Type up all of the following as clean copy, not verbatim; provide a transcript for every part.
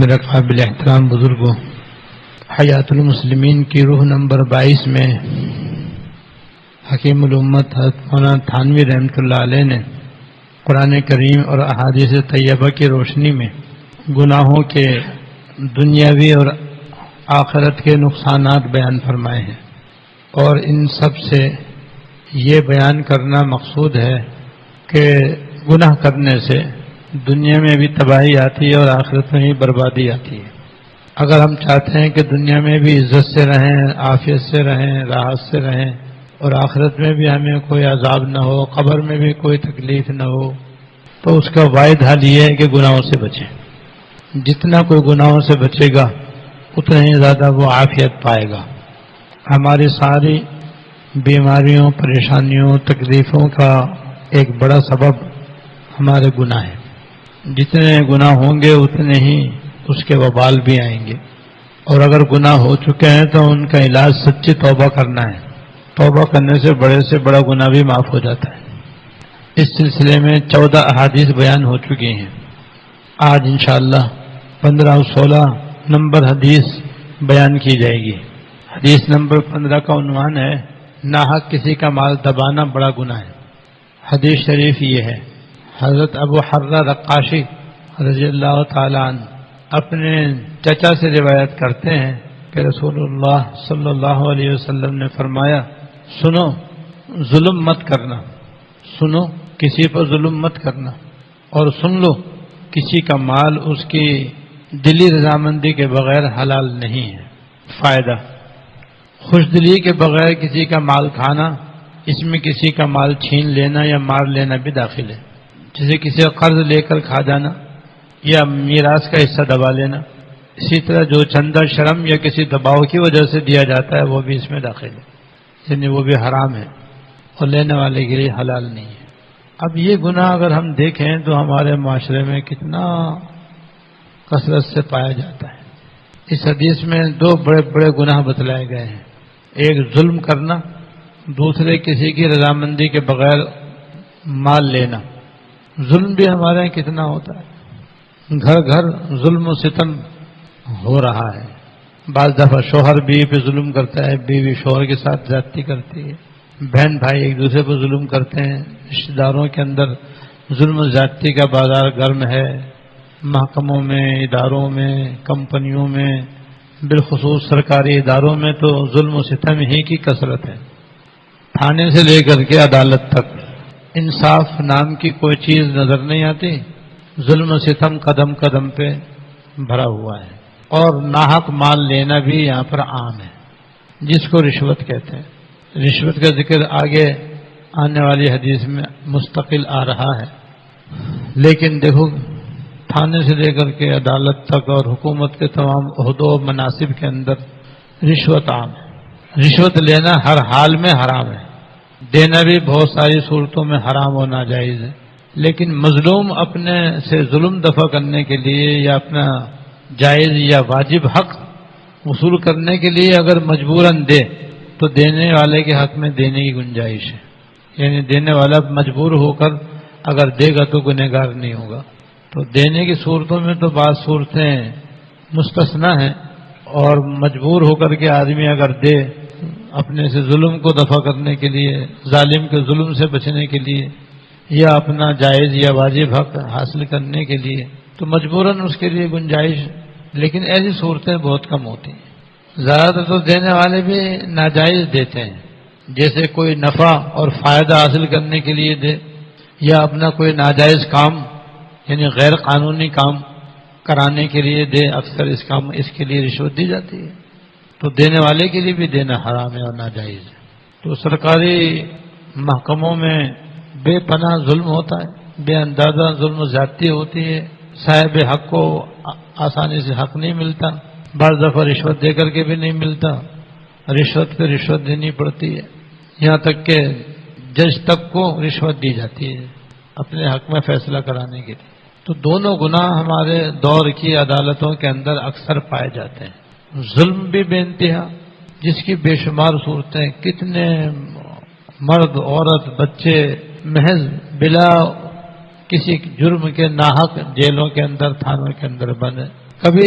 میرے قابل احترام بزرگوں، حیات المسلمین کی روح نمبر 22 میں حکیم الامت حضرت مولانا تھانوی رحمۃ اللہ علیہ نے قرآن کریم اور احادیث طیبہ کی روشنی میں گناہوں کے دنیاوی اور آخرت کے نقصانات بیان فرمائے ہیں، اور ان سب سے یہ بیان کرنا مقصود ہے کہ گناہ کرنے سے دنیا میں بھی تباہی آتی ہے اور آخرت میں بھی بربادی آتی ہے۔ اگر ہم چاہتے ہیں کہ دنیا میں بھی عزت سے رہیں، عافیت سے رہیں، راحت سے رہیں، اور آخرت میں بھی ہمیں کوئی عذاب نہ ہو، قبر میں بھی کوئی تکلیف نہ ہو، تو اس کا واحد حل یہ ہے کہ گناہوں سے بچیں۔ جتنا کوئی گناہوں سے بچے گا اتنا ہی زیادہ وہ عافیت پائے گا۔ ہماری ساری بیماریوں، پریشانیوں، تکلیفوں کا ایک بڑا سبب ہمارے گناہ ہیں۔ جتنے گناہ ہوں گے اتنے ہی اس کے وبال بھی آئیں گے، اور اگر گناہ ہو چکے ہیں تو ان کا علاج سچی توبہ کرنا ہے۔ توبہ کرنے سے بڑا گناہ بھی معاف ہو جاتا ہے۔ اس سلسلے میں 14 احادیث بیان ہو چکی ہیں۔ آج انشاءاللہ 15 اور 16 نمبر حدیث بیان کی جائے گی۔ حدیث نمبر 15 کا عنوان ہے ناحق کسی کا مال دبانا بڑا گناہ ہے۔ حدیث شریف یہ ہے، حضرت ابو حرہ رقاشی رضی اللہ تعالی عنہ اپنے چچا سے روایت کرتے ہیں کہ رسول اللہ صلی اللہ علیہ وسلم نے فرمایا، سنو ظلم مت کرنا، سنو کسی پر ظلم مت کرنا، اور سن لو کسی کا مال اس کی دلی رضامندی کے بغیر حلال نہیں ہے۔ فائدہ، خوش دلی کے بغیر کسی کا مال کھانا، اس میں کسی کا مال چھین لینا یا مار لینا بھی داخل ہے، جیسے کسی کا قرض لے کر کھا جانا یا میراث کا حصہ دبا لینا۔ اسی طرح جو چندہ شرم یا کسی دباؤ کی وجہ سے دیا جاتا ہے وہ بھی اس میں داخل ہے، یعنی وہ بھی حرام ہے اور لینے والے کے لیے حلال نہیں ہے۔ اب یہ گناہ اگر ہم دیکھیں تو ہمارے معاشرے میں کتنا کثرت سے پایا جاتا ہے۔ اس حدیث میں 2 بڑے بڑے گناہ بتلائے گئے ہیں، ایک ظلم کرنا، دوسرے کسی کی رضامندی کے بغیر مال لینا۔ ظلم بھی ہمارے یہاں کتنا ہوتا ہے، گھر گھر ظلم و ستم ہو رہا ہے۔ بعض دفعہ شوہر بیوی پہ ظلم کرتا ہے، بیوی شوہر کے ساتھ زیادتی کرتی ہے، بہن بھائی ایک دوسرے پر ظلم کرتے ہیں، رشتہ داروں کے اندر ظلم و زیادتی کا بازار گرم ہے۔ محکموں میں، اداروں میں، کمپنیوں میں، بالخصوص سرکاری اداروں میں تو ظلم و ستم ہی کی کثرت ہے۔ تھانے سے لے کر کے عدالت تک انصاف نام کی کوئی چیز نظر نہیں آتی، ظلم و ستم قدم قدم پہ بھرا ہوا ہے، اور ناحق مال لینا بھی یہاں پر عام ہے، جس کو رشوت کہتے ہیں۔ رشوت کا ذکر آگے آنے والی حدیث میں مستقل آ رہا ہے، لیکن دیکھو تھانے سے لے کر کے عدالت تک اور حکومت کے تمام عہدوں و مناصب کے اندر رشوت عام ہے۔ رشوت لینا ہر حال میں حرام ہے، دینا بھی بہت ساری صورتوں میں حرام و ناجائز ہے، لیکن مظلوم اپنے سے ظلم دفع کرنے کے لیے یا اپنا جائز یا واجب حق وصول کرنے کے لیے اگر مجبوراً دے تو دینے والے کے حق میں دینے کی گنجائش ہے، یعنی دینے والا مجبور ہو کر اگر دے گا تو گنہگار نہیں ہوگا۔ تو دینے کی صورتوں میں تو بعض صورتیں مستثنی ہیں، اور مجبور ہو کر کے آدمی اگر دے اپنے سے ظلم کو دفع کرنے کے لیے، ظالم کے ظلم سے بچنے کے لیے، یا اپنا جائز یا واجب حق حاصل کرنے کے لیے، تو مجبوراً اس کے لیے گنجائش، لیکن ایسی صورتیں بہت کم ہوتی ہیں۔ زیادہ تر تو دینے والے بھی ناجائز دیتے ہیں، جیسے کوئی نفع اور فائدہ حاصل کرنے کے لیے دے، یا اپنا کوئی ناجائز کام یعنی غیر قانونی کام کرانے کے لیے دے، اکثر اس کے لیے رشوت دی جاتی ہے، تو دینے والے کے لیے بھی دینا حرام ہے اور ناجائز ہے۔ تو سرکاری محکموں میں بے پناہ ظلم ہوتا ہے، بے اندازہ ظلم و زیادتی ہوتی ہے، صاحب حق کو آسانی سے حق نہیں ملتا، بعض دفعہ رشوت دے کر کے بھی نہیں ملتا، رشوت پہ رشوت دینی پڑتی ہے، یہاں تک کہ جج تک کو رشوت دی جاتی ہے اپنے حق میں فیصلہ کرانے کے لیے۔ تو دونوں گناہ ہمارے دور کی عدالتوں کے اندر اکثر پائے جاتے ہیں۔ ظلم بھی بے انتہا، جس کی بے شمار صورتیں، کتنے مرد، عورت، بچے محض بلا کسی جرم کے ناحق جیلوں کے اندر، تھانوں کے اندر بند کبھی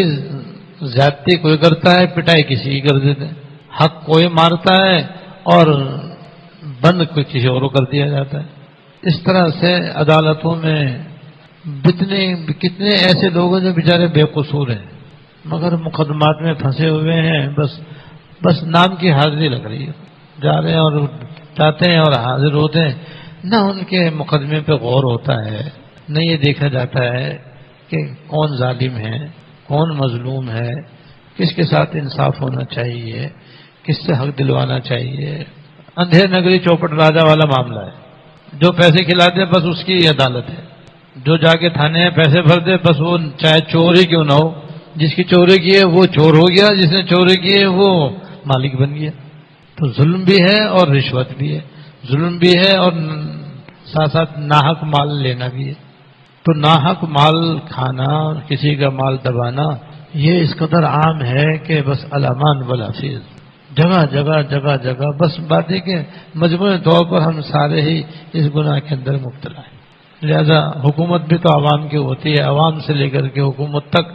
زیادتی کوئی کرتا ہے، پٹائی کسی کی کر دیتے ہیں، حق کوئی مارتا ہے اور بند کوئی کسی اور کو کر دیا جاتا ہے۔ اس طرح سے عدالتوں میں کتنے ایسے لوگ ہیں جو بیچارے بے قصور ہیں مگر مقدمات میں پھنسے ہوئے ہیں، بس نام کی حاضری لگ رہی ہے، جا رہے ہیں اور جاتے ہیں اور حاضر ہوتے ہیں، نہ ان کے مقدمے پہ غور ہوتا ہے، نہ یہ دیکھا جاتا ہے کہ کون ظالم ہے، کون مظلوم ہے، کس کے ساتھ انصاف ہونا چاہیے، کس سے حق دلوانا چاہیے۔ اندھیر نگری چوپٹ راجا والا معاملہ ہے، جو پیسے کھلاتے بس اس کی عدالت ہے، جو جا کے تھانے میں پیسے بھر دے بس وہ چاہے چور ہی کیوں نہ ہو، جس کی چوری کی ہے وہ چور ہو گیا، جس نے چوری کی ہے وہ مالک بن گیا۔ تو ظلم بھی ہے اور رشوت بھی ہے، ظلم بھی ہے اور ساتھ ساتھ ناحق مال لینا بھی ہے۔ تو ناحق مال کھانا، کسی کا مال دبانا، یہ اس قدر عام ہے کہ بس الامان والحفیظ، جگہ جگہ جگہ جگہ، بس بات ہے کہ مجموعی طور پر ہم سارے ہی اس گناہ کے اندر مبتلا ہیں۔ لہذا حکومت بھی تو عوام کی ہوتی ہے، عوام سے لے کر کے حکومت تک،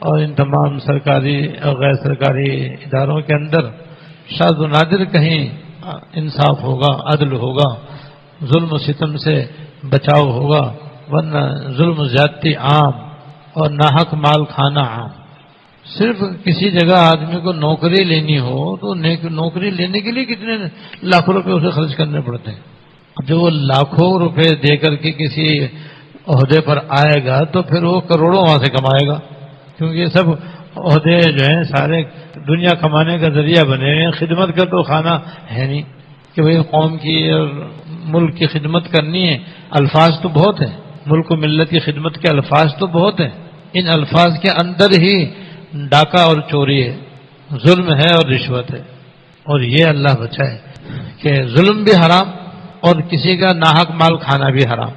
اور ان تمام سرکاری اور غیر سرکاری اداروں کے اندر شاذ و نادر کہیں انصاف ہوگا، عدل ہوگا، ظلم و ستم سے بچاؤ ہوگا، ورنہ ظلم و زیادتی عام اور ناحق مال کھانا عام۔ صرف کسی جگہ آدمی کو نوکری لینی ہو تو نوکری لینے کے لیے کتنے لاکھوں روپے اسے خرچ کرنے پڑتے ہیں۔ جو وہ لاکھوں روپے دے کر کے کسی عہدے پر آئے گا تو پھر وہ کروڑوں وہاں سے کمائے گا، کیونکہ یہ سب عہدے جو ہیں سارے دنیا کمانے کا ذریعہ بنے ہیں، خدمت کا تو کھانا ہے نہیں کہ بھئی قوم کی اور ملک کی خدمت کرنی ہے۔ الفاظ تو بہت ہیں، ملک و ملت کی خدمت کے الفاظ تو بہت ہیں، ان الفاظ کے اندر ہی ڈاکہ اور چوری ہے، ظلم ہے اور رشوت ہے، اور یہ اللہ بچائے کہ ظلم بھی حرام اور کسی کا ناحق مال کھانا بھی حرام۔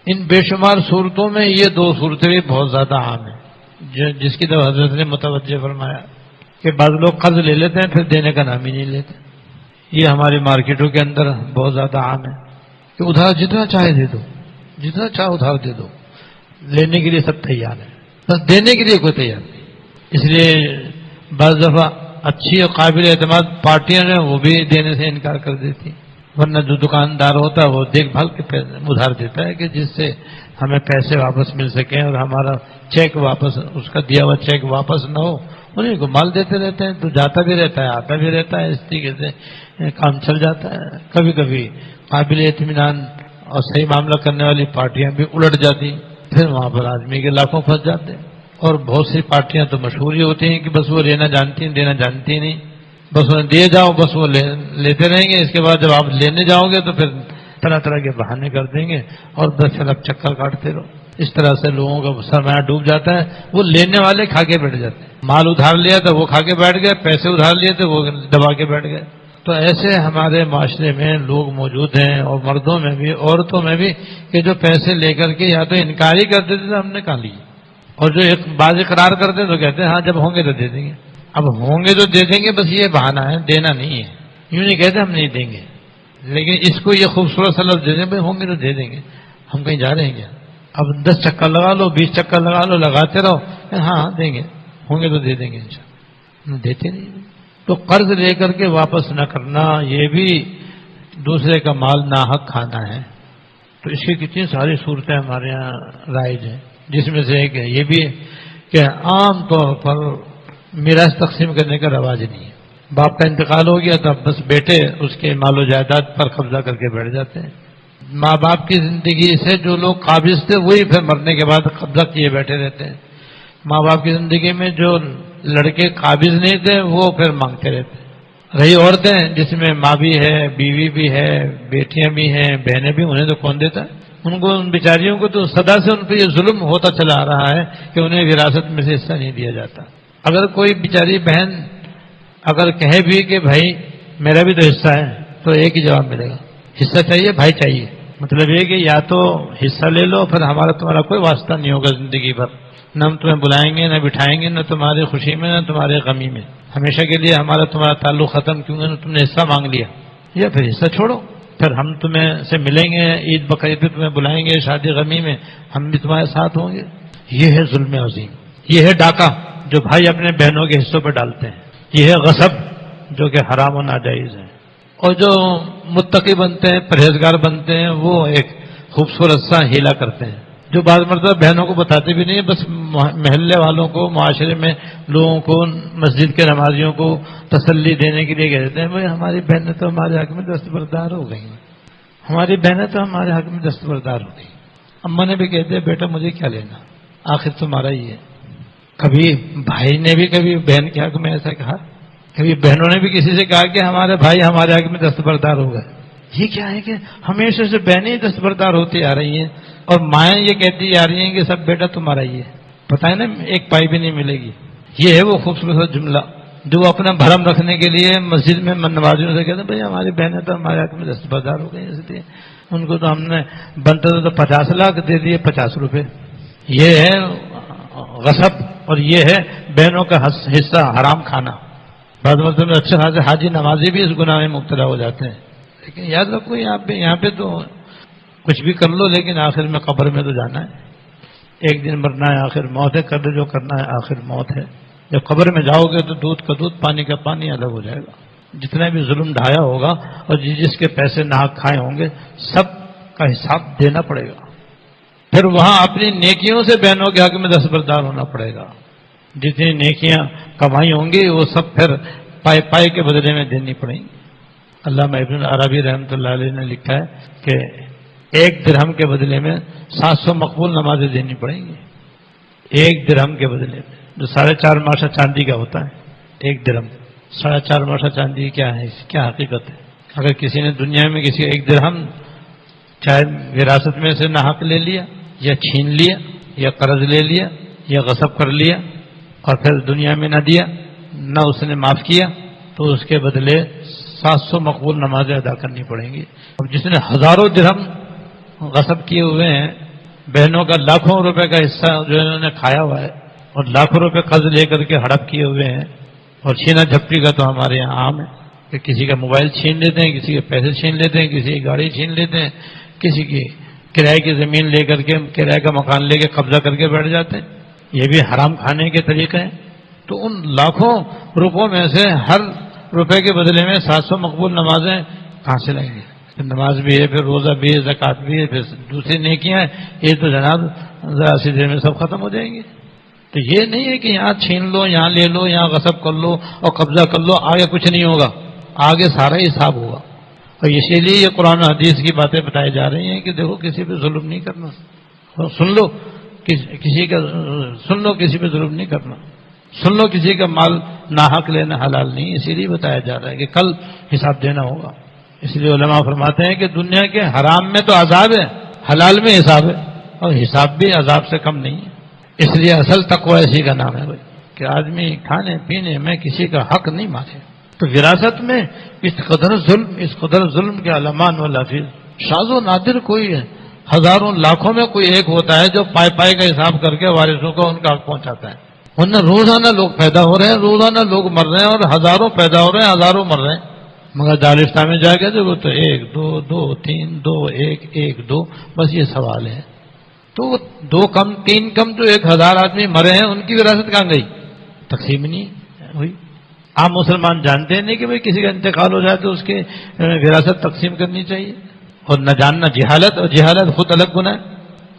ان بے شمار صورتوں میں یہ دو صورتیں بھی بہت زیادہ عام ہیں، جس کی طرف حضرت نے متوجہ فرمایا کہ بعض لوگ قرض لے لیتے ہیں پھر دینے کا نام ہی نہیں لیتے۔ یہ ہماری مارکیٹوں کے اندر بہت زیادہ عام ہے کہ ادھار جتنا چاہے دے دو، جتنا چاہے ادھار دے دو، لینے کے لیے سب تیار ہے، بس دینے کے لیے کوئی تیار نہیں۔ اس لیے بعض دفعہ اچھی اور قابل اعتماد پارٹیاں ہیں وہ بھی دینے سے انکار کر دیتی، ورنہ جو دکاندار ہوتا ہے وہ دیکھ بھال کے ادھار دیتا ہے کہ جس سے ہمیں پیسے واپس مل سکیں اور ہمارا چیک واپس، اس کا دیا ہوا چیک واپس نہ ہو، انہیں کو مال دیتے رہتے ہیں، تو جاتا بھی رہتا ہے آتا بھی رہتا ہے، اس طریقے سے کام چل جاتا ہے۔ کبھی کبھی قابل اطمینان اور صحیح معاملہ کرنے والی پارٹیاں بھی الٹ جاتی، پھر وہاں پر آدمی کے لاکھوں پھنس جاتے ہیں۔ اور بہت سی پارٹیاں تو مشہور ہی ہوتی ہیں کہ بس وہ لینا جانتی ہیں، دینا جانتی نہیں، بس انہیں دیے جاؤ بس وہ لیتے رہیں گے، اس کے بعد جب آپ لینے جاؤ گے تو پھر طرح طرح کے بہانے کر دیں گے اور بس پھر آپ چکر کاٹتے رہو۔ اس طرح سے لوگوں کا سرمایہ ڈوب جاتا ہے، وہ لینے والے کھا کے بیٹھ جاتے ہیں، مال ادھار لیا تو وہ کھا کے بیٹھ گئے، پیسے ادھار لیے تو وہ دبا کے بیٹھ گئے۔ تو ایسے ہمارے معاشرے میں لوگ موجود ہیں، اور مردوں میں بھی عورتوں میں بھی، کہ جو پیسے لے کر کے یا تو انکار ہی کر دیتے تھے ہم نے کہا لیے، اور جو ایک بعض اقرار کرتے تو کہتے ہیں ہاں جب ہوں گے تو دے دیں گے۔ اب ہوں گے تو دے دیں گے، بس یہ بہانہ ہے، دینا نہیں ہے، یوں نہیں کہتے ہم نہیں دیں گے، لیکن اس کو یہ خوبصورت سا لفظ دے دیں، بھائی ہوں گے تو دے دیں گے، ہم کہیں جا رہے ہیں کیا؟ اب 10 چکر لگا لو، 20 چکر لگا لو، لگاتے رہو، ہاں دیں گے، ہوں گے تو دے دیں گے انشاءاللہ، دیتے نہیں۔ تو قرض لے کر کے واپس نہ کرنا، یہ بھی دوسرے کا مال ناحق کھانا ہے۔ تو اس کی کتنی ساری صورتیں ہمارے یہاں رائج ہیں، جس میں سے ایک ہے یہ بھی ہے کہ عام طور پر میراث تقسیم کرنے کا رواج نہیں ہے۔ باپ کا انتقال ہو گیا تب بس بیٹے اس کے مال و جائیداد پر قبضہ کر کے بیٹھ جاتے ہیں۔ ماں باپ کی زندگی سے جو لوگ قابض تھے وہی پھر مرنے کے بعد قبضہ کیے بیٹھے رہتے ہیں۔ ماں باپ کی زندگی میں جو لڑکے قابض نہیں تھے وہ پھر مانگتے رہتے ہیں۔ رہی عورتیں جس میں ماں بھی ہے، بیوی بھی ہے، بیٹیاں بھی ہیں، بہنیں بھی، انہیں تو کون دیتا ہے؟ ان کو، ان بیچاریوں کو تو سدا سے ان پہ یہ ظلم ہوتا چلا آ رہا ہے کہ انہیں وراثت میں سے حصہ نہیں دیا جاتا۔ اگر کوئی بیچاری بہن اگر کہے بھی کہ بھائی میرا بھی تو حصہ ہے، تو ایک ہی جواب ملے گا، حصہ چاہیے بھائی چاہیے۔ مطلب یہ کہ یا تو حصہ لے لو، پھر ہمارا تمہارا کوئی واسطہ نہیں ہوگا زندگی بھر، نہ ہم تمہیں بلائیں گے، نہ بٹھائیں گے، نہ تمہاری خوشی میں، نہ تمہارے غمی میں، ہمیشہ کے لیے ہمارا تمہارا تعلق ختم، کیونکہ تم نے حصہ مانگ لیا، یا پھر حصہ چھوڑو، پھر ہم تمہیں سے ملیں گے، عید بقرعید پہ تمہیں بلائیں گے، شادی غمی میں ہم بھی تمہارے ساتھ ہوں گے۔ یہ ہے ظلم عظیم، یہ ہے ڈاکہ جو بھائی اپنے بہنوں کے حصوں پہ ڈالتے ہیں، یہ ہے غصب جو کہ حرام و ناجائز ہے۔ اور جو متقی بنتے ہیں، پرہیزگار بنتے ہیں، وہ ایک خوبصورت سا ہیلا کرتے ہیں، جو بعض مرتبہ بہنوں کو بتاتے بھی نہیں ہیں، بس محلے والوں کو، معاشرے میں لوگوں کو، مسجد کے نمازیوں کو تسلی دینے کے لیے کہہ دیتے ہیں بھائی ہماری بہنیں تو ہمارے حق میں دستبردار ہو گئی ہیں، ہماری بہنیں تو ہمارے حق میں دستبردار ہو گئی۔ اماں نے بھی کہتے ہیں بیٹا مجھے کیا لینا، آخر تمہارا ہی ہے۔ کبھی بھائی نے بھی کبھی بہن کے حق میں ایسا کہا، کبھی بہنوں نے بھی کسی سے کہا کہ ہمارے بھائی ہمارے حق میں دستبردار ہو گئے۔ یہ کیا ہے کہ ہمیشہ سے بہنیں دستبردار ہوتی آ رہی ہیں اور مائیں یہ کہتی آ رہی ہیں کہ سب بیٹا تمہارا ہی ہے، پتہ ہے نا ایک پائی بھی نہیں ملے گی۔ یہ ہے وہ خوبصورت جملہ جو اپنا بھرم رکھنے کے لیے مسجد میں نمازیوں سے کہتے ہیں بھائی ہماری بہنیں تو ہمارے حق میں دستبردار ہو گئی، اس لیے ان کو تو ہم نے بنتے تو 50 لاکھ دے دیے 50 روپے۔ یہ ہے غصب اور یہ ہے بہنوں کا حصہ حرام کھانا۔ بعض مرتبہ میں اچھے خاصے حاجی نمازی بھی اس گناہ میں مبتلا ہو جاتے ہیں، لیکن یاد رکھو یہاں پہ تو کچھ بھی کر لو لیکن آخر میں قبر میں تو جانا ہے، ایک دن مرنا ہے، آخر موت ہے، کر دے جو کرنا ہے، آخر موت ہے۔ جب قبر میں جاؤ گے تو دودھ کا دودھ پانی کا پانی الگ ہو جائے گا، جتنا بھی ظلم ڈھایا ہوگا اور جس کے پیسے ناحق کھائے ہوں گے سب کا حساب دینا پڑے گا۔ پھر وہاں اپنی نیکیوں سے بہنوں کے حق میں دستبردار ہونا پڑے گا، جتنی نیکیاں کمائی ہوں گی وہ سب پھر پائے کے بدلے میں دینی پڑیں گی۔ علامہ ابن العربی رحمۃ اللہ علیہ نے لکھا ہے کہ 1 درہم کے بدلے میں 700 مقبول نمازیں دینی پڑیں گی، 1 درہم کے بدلے میں، جو 4.5 ماشا چاندی کا ہوتا ہے 1 درہم۔ 4.5 ماشا چاندی کیا ہے، کیا حقیقت ہے؟ اگر کسی نے دنیا میں کسی 1 درہم چاہے وراثت میں سے ناحق لے لیا یا چھین لیا یا قرض لے لیا یا غصب کر لیا اور پھر دنیا میں نہ دیا، نہ اس نے معاف کیا، تو اس کے بدلے 700 مقبول نمازیں ادا کرنی پڑیں گی۔ اب جس نے ہزاروں درہم غصب کیے ہوئے ہیں، بہنوں کا لاکھوں روپے کا حصہ جو انہوں نے کھایا ہوا ہے اور لاکھوں روپے قرض لے کر کے ہڑپ کیے ہوئے ہیں، اور چھینا جھپٹی کا تو ہمارے یہاں عام ہے کہ کسی کا موبائل چھین لیتے ہیں، کسی کے پیسے چھین لیتے ہیں، کسی کی گاڑی چھین لیتے ہیں، کسی کی کرائے کی زمین لے کر کے، کرائے کا مکان لے کے قبضہ کر کے بیٹھ جاتے ہیں۔ یہ بھی حرام کھانے کے طریقے ہیں۔ تو ان لاکھوں روپوں میں سے ہر روپے کے بدلے میں 700 مقبول نمازیں کہاں سے لائیں گے؟ پھر نماز بھی ہے، پھر روزہ بھی ہے، زکوٰۃ بھی ہے، پھر دوسری نیکیاں ہیں، یہ تو جناب ذرا سی دیر میں سب ختم ہو جائیں گے۔ تو یہ نہیں ہے کہ یہاں چھین لو، یہاں لے لو، یہاں غصب کر لو اور قبضہ کر لو، آگے کچھ نہیں ہوگا، آگے سارا ہی حساب ہوگا۔ اور اسی لیے یہ قرآن و حدیث کی باتیں بتائی جا رہی ہیں کہ دیکھو کسی پہ ظلم نہیں کرنا، سن لو کسی پہ ظلم نہیں کرنا، سن لو کسی کا مال ناحق لینا حلال نہیں، اسی لیے بتایا جا رہا ہے کہ کل حساب دینا ہوگا۔ اس لیے علماء فرماتے ہیں کہ دنیا کے حرام میں تو عذاب ہے، حلال میں حساب ہے، اور حساب بھی عذاب سے کم نہیں ہے۔ اس لیے اصل تقوی اسی کا نام ہے بھائی کہ آدمی کھانے پینے میں کسی کا حق نہیں مانگے۔ تو وراثت میں اس قدر ظلم کے علمان و لفظ شاذ و نادر کوئی ہے، ہزاروں لاکھوں میں کوئی ایک ہوتا ہے جو پائے کا حساب کر کے وارثوں کو ان کا حق پہنچاتا ہے، ورنہ روزانہ لوگ پیدا ہو رہے ہیں، روزانہ لوگ مر رہے ہیں، اور ہزاروں پیدا ہو رہے ہیں، ہزاروں مر رہے ہیں، مگر دارالفتہ میں جا کے دیکھو تو 1 2 2 3 2 1 1 2 بس یہ سوال ہے۔ تو وہ 2 کم 3 کم جو 1000 آدمی مرے ہیں ان کی وراثت کہاں گئی؟ تقسیم نہیں ہوئی۔ عام مسلمان جانتے نہیں کہ بھئی کسی کا انتقال ہو جائے تو اس کی وراثت تقسیم کرنی چاہیے، اور نہ جاننا جہالت، اور جہالت خود الگ گناہ ہے۔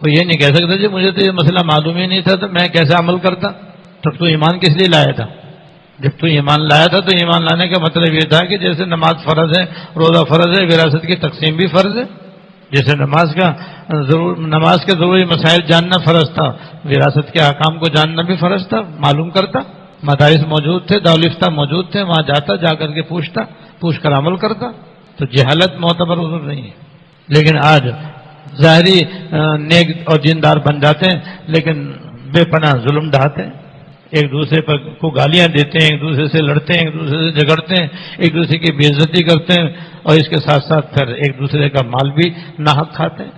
وہ یہ نہیں کہہ سکتا جی مجھے تو یہ مسئلہ معلوم ہی نہیں تھا تو میں کیسے عمل کرتا۔ تب تو ایمان کس لیے لایا تھا؟ جب تو ایمان لایا تھا تو ایمان لانے کا مطلب یہ تھا کہ جیسے نماز فرض ہے، روزہ فرض ہے، وراثت کی تقسیم بھی فرض ہے۔ جیسے نماز کے ضروری مسائل جاننا فرض تھا، وراثت کے احکام کو جاننا بھی فرض تھا، معلوم کرتا۔ مدارس موجود تھے، دارالفتہ موجود تھے، وہاں جاتا، جا کر کے پوچھ کر عمل کرتا۔ تو جہالت معتبر عذر نہیں ہے۔ لیکن آج ظاہری نیک اور دیندار بن جاتے ہیں لیکن بے پناہ ظلم ڈھاتے ہیں، ایک دوسرے پر کو گالیاں دیتے ہیں، ایک دوسرے سے لڑتے ہیں، ایک دوسرے سے جھگڑتے ہیں، ایک دوسرے کی بے عزتی کرتے ہیں، اور اس کے ساتھ ساتھ پھر ایک دوسرے کا مال بھی ناحق کھاتے ہیں۔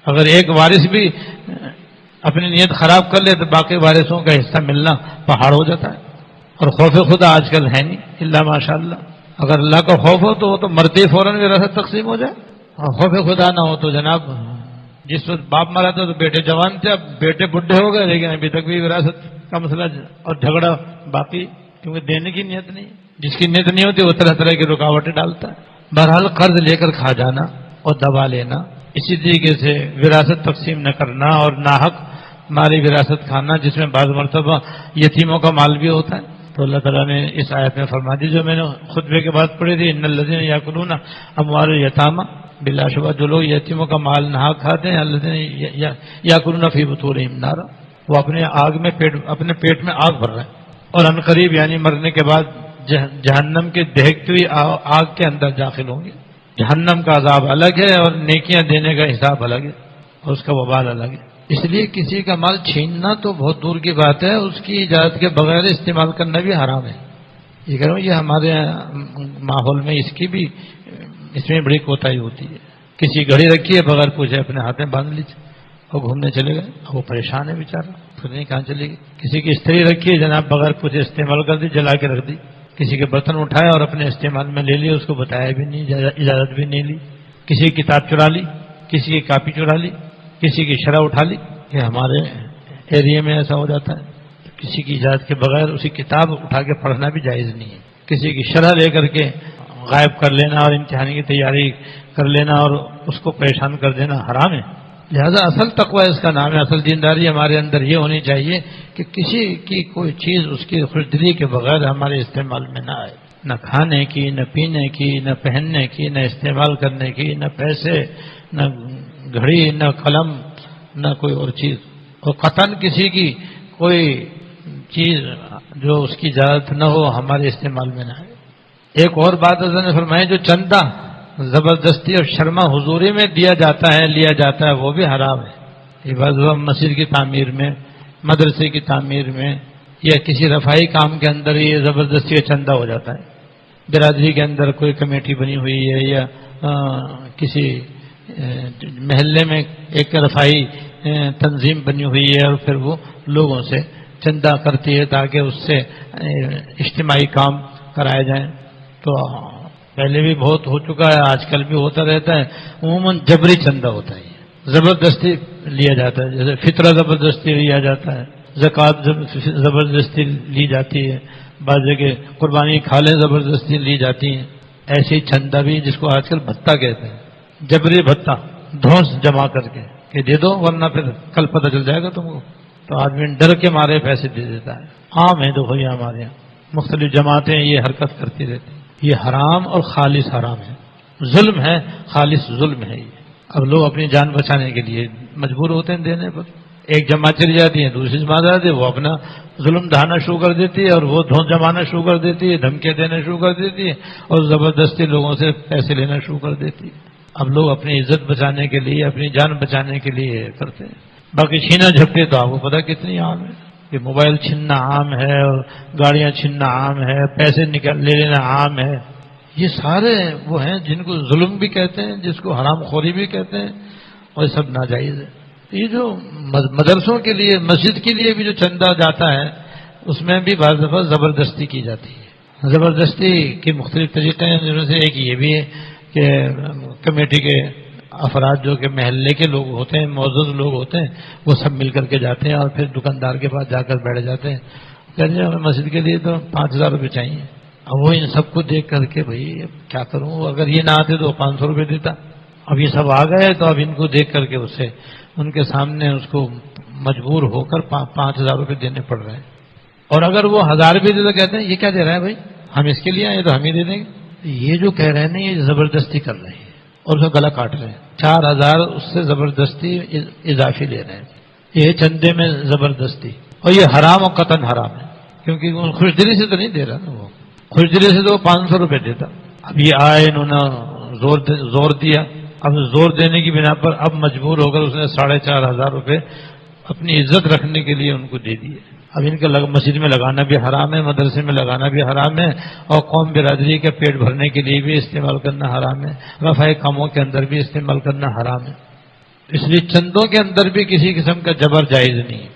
اگر ایک وارث بھی اپنی نیت خراب کر لے تو باقی وارثوں کا حصہ ملنا پہاڑ ہو جاتا ہے۔ اور خوف خدا آج کل ہے نہیں الا ماشاء اللہ۔ اگر اللہ کا خوف ہو تو وہ تو مرتے ہی فوراً وراثت تقسیم ہو جائے، اور خوف خدا نہ ہو تو جناب جس وقت باپ مرا تھا تو بیٹے جوان تھے، اب بیٹے بڈھے ہو گئے لیکن ابھی تک بھی وراثت کا مسئلہ اور جھگڑا باقی، کیونکہ دینے کی نیت نہیں، جس کی نیت نہیں ہوتی وہ طرح طرح کی رکاوٹیں ڈالتا ہے۔ بہرحال قرض لے کر کھا جانا اور دبا لینا، اسی طریقے سے وراثت تقسیم نہ کرنا اور ناحق مالی وراثت کھانا، جس میں بعض مرتبہ یتیموں کا مال بھی ہوتا ہے۔ تو اللہ تعالیٰ نے اس آیت میں فرما دی جو میں نے خطبے کے بعد پڑھی تھی، ان الذین یاکلون اموال الیتامی، بلا شبہ جو لوگ یتیموں کا مال ناحق کھاتے ہیں، الذین یاکلون فی بطونہم نارا، وہ اپنے پیٹ میں آگ بھر رہے ہیں، اور عنقریب یعنی مرنے کے بعد جہنم کے دہکتی ہوئی آگ کے اندر داخل ہوں گے۔ جہنم کا عذاب الگ ہے اور نیکیاں دینے کا حساب الگ ہے اور اس کا وبال الگ ہے۔ اس لیے کسی کا مال چھیننا تو بہت دور کی بات ہے، اس کی اجازت کے بغیر استعمال کرنا بھی حرام ہے۔ یہ کہہ رہا ہوں یہ ہمارے ماحول میں اس میں بڑی کوتاہی ہوتی ہے۔ کسی گھڑی رکھی ہے بغیر پوچھے اپنے ہاتھ میں باندھ لیجیے اور گھومنے چلے گئے، وہ پریشان ہے بیچارہ، پھر نہیں کہاں چلے گی۔ کسی کی استری رکھی ہے جناب بغیر پوچھے استعمال کر دی، جلا کے رکھ دی۔ کسی کے برتن اٹھایا اور اپنے استعمال میں لے لیا، اس کو بتایا بھی نہیں، اجازت بھی نہیں لی۔ کسی کی کتاب چرا لی، کسی کی کاپی چرا لی، کسی کی شرح اٹھا لی، یہ ہمارے ایریے میں ایسا ہو جاتا ہے۔ کسی کی اجازت کے بغیر اسی کتاب اٹھا کے پڑھنا بھی جائز نہیں ہے۔ کسی کی شرح لے کر کے غائب کر لینا اور امتحان کی تیاری کر لینا اور اس کو پریشان کر دینا حرام ہے۔ لہذا اصل تقوی اس کا نام ہے، اصل دینداری ہمارے اندر یہ ہونی چاہیے کہ کسی کی کوئی چیز اس کی خوشدلی کے بغیر ہمارے استعمال میں نہ آئے، نہ کھانے کی، نہ پینے کی، نہ پہننے کی، نہ استعمال کرنے کی، نہ پیسے، نہ گھڑی، نہ قلم، نہ کوئی اور چیز، اور قطعاً کسی کی کوئی چیز جو اس کی اجازت نہ ہو ہمارے استعمال میں نہ آئے۔ ایک اور بات حضرت نے فرمائی، جو چندہ زبردستی اور شرما حضوری میں لیا جاتا ہے وہ بھی حرام ہے۔ یہ بعض مسجد کی تعمیر میں، مدرسے کی تعمیر میں یا کسی رفائی کام کے اندر یہ زبردستی کا چندہ ہو جاتا ہے۔ برادری کے اندر کوئی کمیٹی بنی ہوئی ہے یا کسی محلے میں ایک رفائی تنظیم بنی ہوئی ہے اور پھر وہ لوگوں سے چندہ کرتی ہے تاکہ اس سے اجتماعی کام کرائے جائیں۔ تو پہلے بھی بہت ہو چکا ہے، آج کل بھی ہوتا رہتا ہے، عموماً جبری چندہ ہوتا ہے، زبردستی لیا جاتا ہے، جیسے فطرہ زبردستی لیا جاتا ہے، زکوٰۃ زبردستی لی جاتی ہے، بعض جگہ قربانی کھالیں زبردستی لی جاتی ہیں۔ ایسے ہی چندہ بھی جس کو آج کل بھتہ کہتے ہیں، جبری بھتہ، دھونس جمع کر کے کہ دے دو ورنہ پھر کل پتہ چل جائے گا تم کو، تو آدمی ڈر کے مارے پیسے دے دیتا ہے۔ عام ہے دیکھو یہ ہمارے یہاں مختلف جماعتیں یہ حرکت کرتی رہتی ہیں۔ یہ حرام اور خالص حرام ہے، ظلم ہے، خالص ظلم ہے یہ۔ اب لوگ اپنی جان بچانے کے لیے مجبور ہوتے ہیں دینے پر، ایک جماعت چلی جاتی ہے، دوسری جماعت آتی ہے، وہ اپنا ظلم ڈھانا شروع کر دیتی ہے اور وہ دھون جمانا شروع کر دیتی ہے، دھمکیاں دینا شروع کر دیتی ہے اور زبردستی لوگوں سے پیسے لینا شروع کر دیتی ہے۔ اب لوگ اپنی عزت بچانے کے لیے، اپنی جان بچانے کے لیے کرتے ہیں۔ باقی چھینا جھپٹی تو آپ کو پتا کتنی عام ہے، کہ موبائل چھیننا عام ہے اور گاڑیاں چھیننا عام ہے، پیسے لے لینا عام ہے۔ یہ سارے وہ ہیں جن کو ظلم بھی کہتے ہیں، جس کو حرام خوری بھی کہتے ہیں، اور یہ سب ناجائز ہے۔ یہ جو مدرسوں کے لیے، مسجد کے لیے بھی جو چندہ جاتا ہے اس میں بھی بعض دفعہ زبردستی کی جاتی ہے۔ زبردستی کے مختلف طریقے ہیں، جن میں سے ایک یہ بھی ہے کہ کمیٹی کے افراد جو کہ محلے کے لوگ ہوتے ہیں، معزز لوگ ہوتے ہیں، وہ سب مل کر کے جاتے ہیں اور پھر دکاندار کے پاس جا کر بیٹھ جاتے ہیں، کہتے ہیں ہمیں مسجد کے لیے تو 5,000 روپے چاہیے۔ اب وہ ان سب کو دیکھ کر کے بھائی کیا کروں، اگر یہ نہ آتے تو 500 روپے دیتا، اب یہ سب آ گئے تو اب ان کو دیکھ کر کے اسے ان کے سامنے اس کو مجبور ہو کر 5,000 روپے دینے پڑ رہے ہیں۔ اور اگر وہ 1,000 روپے دے تو کہتے ہیں یہ کیا دے رہا ہے بھائی، ہم اس کے لیے آئے تو ہم ہی دے دیں گے۔ یہ جو کہہ رہے ہیں نا یہ زبردستی کر رہے ہیں اور اس کا گلا کاٹ رہے ہیں، 4,000 اس سے زبردستی اضافی لے رہے ہیں، یہ چندے میں زبردستی، اور یہ حرام اور قطعاً حرام ہے، کیونکہ وہ خوشدلی سے تو نہیں دے رہا نا، وہ خوشدلی سے تو 500 روپے دیتا۔ اب یہ آئے انہوں نے زور دیا، اب زور دینے کی بنا پر اب مجبور ہو کر اس نے 4,500 روپے اپنی عزت رکھنے کے لیے ان کو دے دیے۔ اب ان کا مسجد میں لگانا بھی حرام ہے، مدرسے میں لگانا بھی حرام ہے، اور قوم برادری کے پیٹ بھرنے کے لیے بھی استعمال کرنا حرام ہے، رفائی کاموں کے اندر بھی استعمال کرنا حرام ہے۔ اس لیے چندوں کے اندر بھی کسی قسم کا جبر جائز نہیں ہے،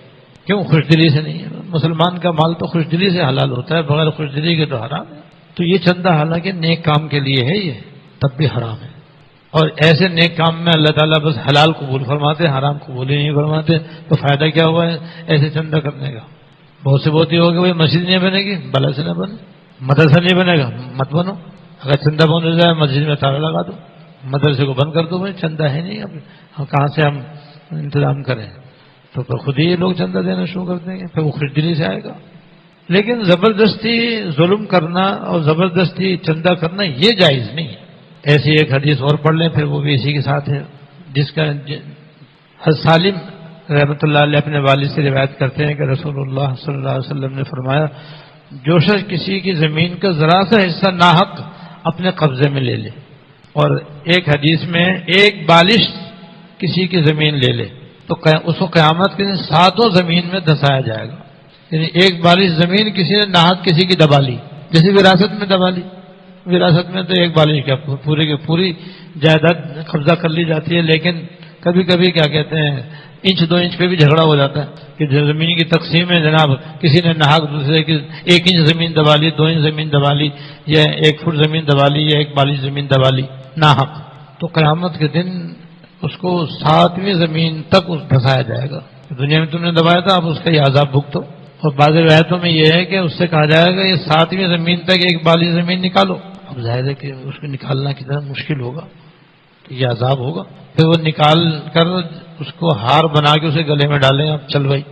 کیوں؟ خوشدلی سے نہیں ہے۔ مسلمان کا مال تو خوشدلی سے حلال ہوتا ہے، بغیر خوشدلی کے تو حرام ہے۔ تو یہ چندہ حالانکہ نیک کام کے لیے ہے، یہ تب بھی حرام ہے۔ اور ایسے نیک کام میں اللہ تعالیٰ بس حلال قبول فرماتے، حرام قبول ہی نہیں فرماتے، تو فائدہ کیا ہوا ہے ایسے چندہ کرنے کا؟ بہت سے بہت ہی ہوگا بھائی مسجد نہیں بنے گی، بلا سے نہ بنے، مدرسہ نہیں بنے گا، مت بنو، اگر چندہ بن جائے مسجد میں تالا لگا دو، مدرسے کو بند کر دو، بھائی چندہ ہے نہیں، اب کہاں سے ہم انتظام کریں؟ تو پھر خود ہی یہ لوگ چندہ دینا شروع کر دیں گے، پھر وہ خود دلی سے آئے گا۔ لیکن زبردستی ظلم کرنا اور زبردستی چندہ کرنا یہ جائز نہیں ہے۔ ایسی ایک حدیث اور پڑھ لیں، پھر وہ بھی اسی کے ساتھ ہے، جس کا حضرت سالم رحمۃ اللہ علیہ اپنے والد سے روایت کرتے ہیں کہ رسول اللہ صلی اللہ علیہ وسلم نے فرمایا، جو شخص کسی کی زمین کا ذرا سا حصہ ناحق اپنے قبضے میں لے لے، اور ایک حدیث میں ایک بالش کسی کی زمین لے لے، تو اس کو قیامت کے دن 7 زمین میں دھسایا جائے گا۔ یعنی ایک بالش زمین کسی نے ناحق کسی کی دبا لی، جیسے وراثت میں دبا لی، وراثت میں تو ایک بالش کیا پوری کی پوری جائیداد قبضہ کر لی جاتی ہے، لیکن کبھی کبھی کیا کہتے ہیں 1-2 انچ پہ بھی جھگڑا ہو جاتا ہے کہ زمین کی تقسیم ہے جناب، کسی نے ناحق دوسرے کی 1 انچ زمین دبا لی، 2 انچ زمین دبا لی، یا 1 فٹ زمین دبا لی، یا 1 بالش زمین دبا لی ناحق، تو قیامت کے دن اس کو 7ویں زمین تک دھسایا جائے گا۔ دنیا میں تم نے دبایا تھا، اب اس کا یہ عذاب بھگتو۔ اور بعض روایتوں میں یہ ہے کہ اس سے کہا جائے گا یہ 7ویں زمین تک 1 بالش زمین نکالو۔ اب ظاہر ہے کہ اس کو نکالنا کتنا مشکل ہوگا، تو یہ عذاب ہوگا۔ پھر وہ نکال کر اس کو ہار بنا کے اسے گلے میں ڈالیں، اب چل بھائی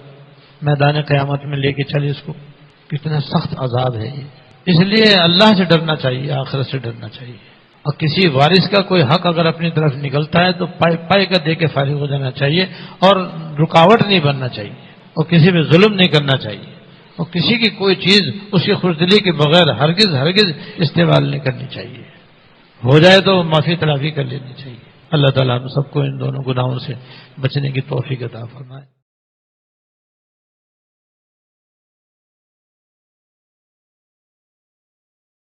میدان قیامت میں لے کے چلے اس کو، کتنا سخت عذاب ہے یہ۔ اس لیے اللہ سے ڈرنا چاہیے، آخرت سے ڈرنا چاہیے، اور کسی وارث کا کوئی حق اگر اپنی طرف نکلتا ہے تو پائے کا دے کے فارغ ہو جانا چاہیے، اور رکاوٹ نہیں بننا چاہیے، اور کسی پہ ظلم نہیں کرنا چاہیے، اور کسی کی کوئی چیز اس کی خوشدلی کے بغیر ہرگز استعمال نہیں کرنی چاہیے۔ ہو جائے تو معافی تلافی کر لینی چاہیے۔ اللہ تعالیٰ ہم سب کو ان دونوں گناہوں سے بچنے کی توفیق عطا فرمائے۔